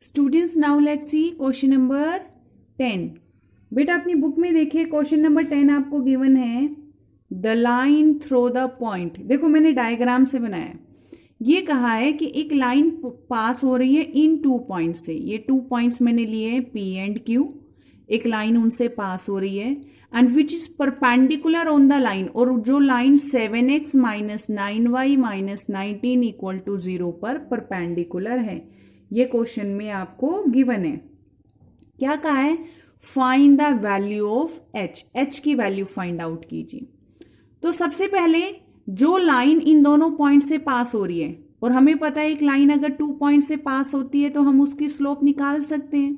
Students now let's see question number 10। बेटा अपनी book में देखिए क्वेश्चन नंबर 10 आपको गिवन है the line throw the point. देखो मैंने डायग्राम से बनाया। ये कहा है कि एक लाइन पास हो रही है इन 2 पॉइंट से। ये 2 पॉइंट्स मैंने लिए P एंड Q। एक लाइन उनसे पास हो रही है and which is perpendicular on the line, और जो line 7x minus 9y minus 19 equal to 0 पर परपेंडिकुलर है। ये क्वेश्चन में आपको गिवन है। क्या कहा है? Find the value of h की वैल्यू फाइंड आउट कीजिए। तो सबसे पहले जो लाइन इन दोनों पॉइंट से पास हो रही है, और हमें पता है एक लाइन अगर 2 पॉइंट से पास होती है तो हम उसकी स्लोप निकाल सकते हैं।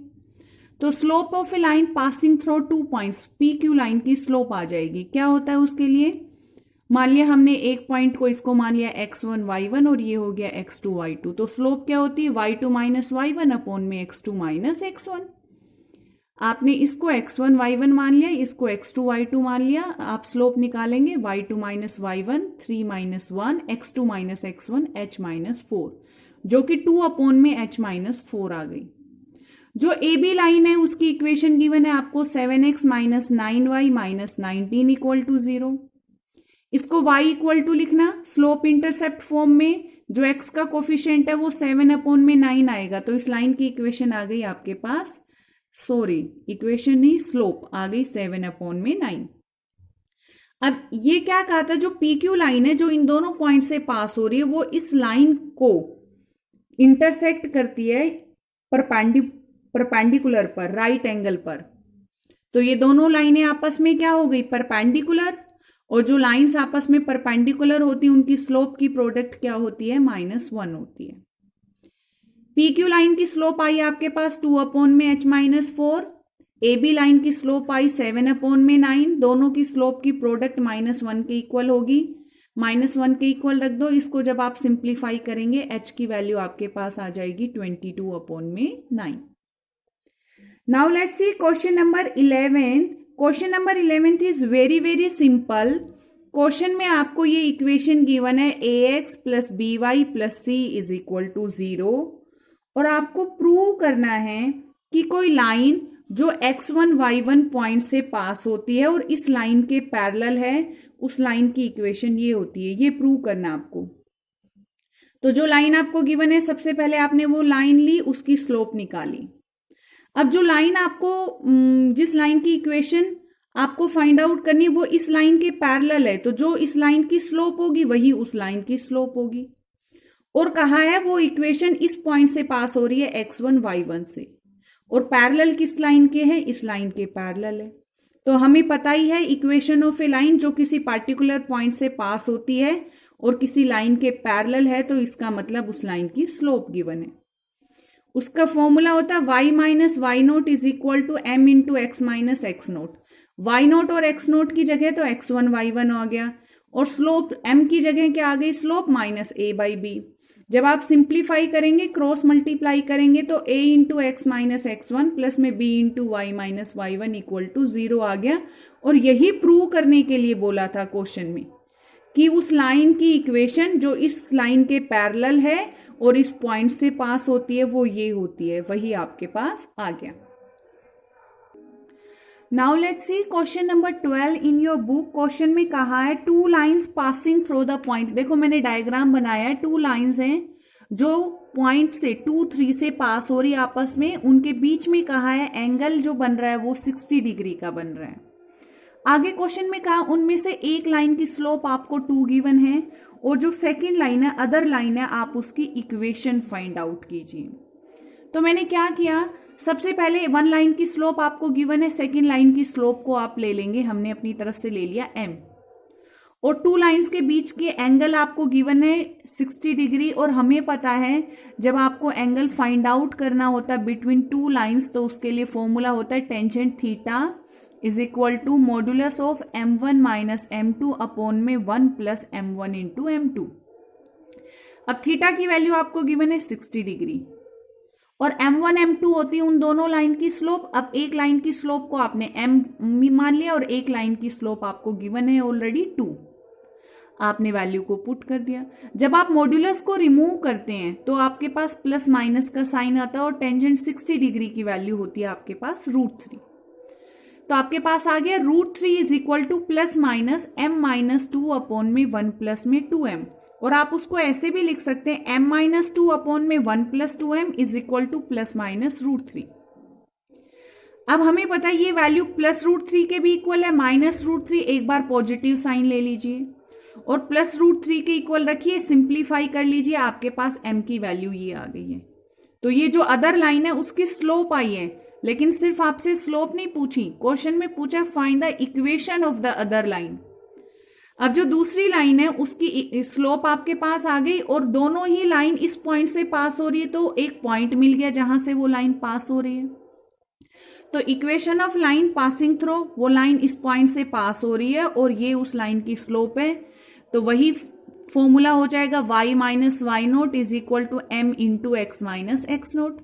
तो slope of A line passing through 2 points, P Q line की स्लोप आ जाएगी। क्या होता है उसके लिए? मान लिया हमने एक पॉइंट को इसको मान लिया x1 y1 और ये हो गया x2 y2। तो स्लोप क्या होती है? y2 माइनस y1 अपॉन में x2 माइनस x1। आपने इसको x1 y1 मान लिया, इसको x2 y2 मान लिया। आप स्लोप निकालेंगे y2 minus y1 3 minus 1 x2 minus x1 h minus 4, जो कि 2 अपॉन में h माइनस 4 आ गई। जो ए बी लाइन है उसकी इक्वेशन गिवन है आपको 7x minus 9y minus 19 equal to 0। इसको y इक्वल टू लिखना स्लोप इंटरसेप्ट फॉर्म में। जो x का कोफिशिएंट है वो 7 अपॉन में 9 आएगा। तो इस लाइन की इक्वेशन आ गई आपके पास, सॉरी इक्वेशन नहीं, स्लोप आ गई 7 अपॉन में 9। अब ये क्या कहा था? जो पी क्यू लाइन है जो इन दोनों पॉइंट से पास हो रही है वो इस लाइन को इंटरसेक्ट करती है परपेंडिकुलर पर, राइट एंगल पर। तो ये दोनों लाइनें आपस में क्या हो गई? परपेंडिकुलर। और जो लाइंस आपस में परपेंडिकुलर होती है उनकी स्लोप की प्रोडक्ट क्या होती है? -1 होती है। पी क्यू लाइन की स्लोप आई आपके पास 2 अपॉन में h minus 4। A B line की स्लोप आई 7 अपॉन में 9। दोनों की स्लोप की प्रोडक्ट -1 के इक्वल होगी। -1 के इक्वल रख दो। इसको जब आप सिंप्लीफाई करेंगे h की वैल्यू आपके पास आ जाएगी 22 अपॉन में 9। Now let's see question number 11। Question number 11 is very very simple. Question में आपको ये इक्वेशन गिवन है ax plus B Y plus C is equal to 0, और आपको प्रूव करना है कि कोई लाइन जो x1 y1 पॉइंट से पास होती है और इस लाइन के पैरेलल है, उस लाइन की इक्वेशन ये होती है। ये प्रूव करना आपको। तो जो लाइन आपको गिवन है सबसे पहले आपने वो लाइन ली, उसकी स्लोप निकाली। अब जो लाइन आपको, जिस लाइन की इक्वेशन आपको फाइंड आउट करनी है वो इस लाइन के पैरेलल है, तो जो इस लाइन की स्लोप होगी वही उस लाइन की स्लोप होगी। और कहा है वो इक्वेशन इस पॉइंट से पास हो रही है x1 y1 से, और पैरेलल किस लाइन के है? इस लाइन के पैरेलल है। तो हमें पता ही है इक्वेशन ऑफ ए लाइन जो किसी पार्टिकुलर पॉइंट से पास होती है और किसी लाइन के पैरेलल है, तो इसका मतलब उस लाइन की स्लोप गिवन है। उसका फॉर्मूला होता है y minus Y naught is equal to m into X minus X naught. Y naught और एक्स नोट की जगह तो x1 y1 आ गया, और स्लोप m की जगह क्या आ गई? Slope minus a by B. जब आप सिंप्लीफाई करेंगे, क्रॉस मल्टीप्लाई करेंगे, तो a into X minus x1 plus में b into Y minus y1 equal to 0 आ गया। और यही प्रूव करने के लिए बोला था क्वेश्चन में कि उस लाइन की इक्वेशन जो इस लाइन के पैरेलल है और इस पॉइंट से पास होती है वो ये होती है। वही आपके पास आ गया। Now let's see question number 12 in your book. Question में कहा है 2 lines passing through the point. देखो मैंने डायग्राम बनाया है। 2 लाइंस हैं जो पॉइंट से 2, 3 से पास हो रही है आपस में। उनके बीच में कहा है एंगल जो बन रहा है वो 60 डिग्री का बन रहा है। आगे क्वेश्चन में कहा उनमें से एक लाइन की स्लोप आपको 2 गिवन है, और जो सेकेंड लाइन है, अदर लाइन है, आप उसकी इक्वेशन फाइंड आउट कीजिए। तो मैंने क्या किया? सबसे पहले 1 लाइन की स्लोप आपको गिवन है, सेकेंड लाइन की स्लोप को आप ले लेंगे। हमने अपनी तरफ से ले लिया m, और 2 लाइंस के बीच के एंगल आपको गिवन है 60 डिग्री। और हमें पता है जब आपको एंगल फाइंड आउट करना होता है बिटवीन 2 लाइंस, तो उसके लिए फॉर्मूला होता है tangent theta is equal to modulus of m1 minus m2 upon में 1 प्लस m1 इंटू m2। अब थीटा की वैल्यू आपको गिवन है 60 डिग्री, और m1 m2 होती है उन दोनों लाइन की स्लोप। अब एक लाइन की स्लोप को आपने m मान लिया और एक लाइन की स्लोप आपको गिवन है ऑलरेडी 2। आपने वैल्यू को पुट कर दिया। जब आप मॉड्यूलस को रिमूव करते हैं तो आपके पास प्लस माइनस का साइन आता है और टेंजेंट 60 डिग्री की वैल्यू होती है आपके पास √3। तो आपके पास आ गया √3 is equal two plus minus m-2 upon में 1 प्लस में 2m, और आप उसको ऐसे भी लिख सकते हैं m-2 अपॉन में 1 plus 2m is equal two plus minus √3। अब हमें पता है ये वैल्यू प्लस √3 के भी इक्वल है, माइनस √3 एक बार पॉजिटिव साइन ले लीजिए और प्लस √3 के इक्वल रखिए, सिंप्लीफाई कर लीजिए, आपके पास m की वैल्यू ये आ गई है। तो ये जो अदर लाइन है उसकी स्लोप आई है, लेकिन सिर्फ आपसे स्लोप नहीं पूछी, क्वेश्चन में पूछा find the equation of the other line. अब जो दूसरी लाइन है उसकी स्लोप आपके पास आ गई और दोनों ही लाइन इस पॉइंट से पास हो रही है, तो एक पॉइंट मिल गया जहां से वो लाइन पास हो रही है। तो equation of line passing through, वो लाइन इस पॉइंट से पास हो रही है और ये उस लाइन की स्लोप है, तो वही फॉर्मूला हो जाएगा y minus Y naught is equal to m into X minus X naught.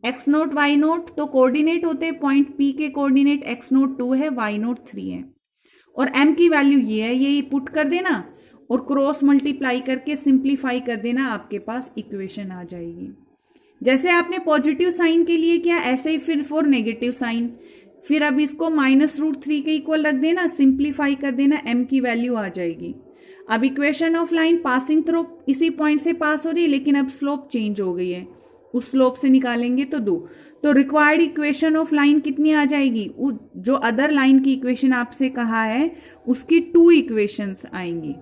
X naught Y naught तो कोऑर्डिनेट होते हैं, पॉइंट P के कोऑर्डिनेट x नोट 2 है, y नोट 3 है, और m की वैल्यू ये है, ये पुट कर देना और क्रॉस मल्टीप्लाई करके सिंप्लीफाई कर देना, आपके पास इक्वेशन आ जाएगी। जैसे आपने पॉजिटिव साइन के लिए किया ऐसे ही फिर फॉर नेगेटिव साइन, फिर अब इसको माइनस √3 के इक्वल रख देना, सिंप्लीफाई कर देना, m की वैल्यू आ जाएगी। अब equation of line passing through इसी पॉइंट से पास हो रही है, लेकिन अब स्लोप चेंज हो गई है, उस स्लोप से निकालेंगे तो 2। तो रिक्वायर्ड इक्वेशन ऑफ लाइन कितनी आ जाएगी, जो अदर लाइन की इक्वेशन आपसे कहा है उसकी 2 इक्वेशंस आएंगी।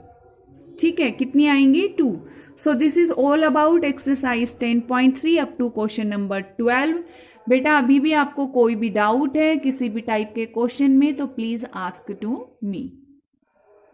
ठीक है, कितनी आएंगी 2। So this is all about exercise 10.3 up to question number 12। बेटा अभी भी आपको कोई भी डाउट है किसी भी टाइप के क्वेश्चन में तो प्लीज आस्क टू मी।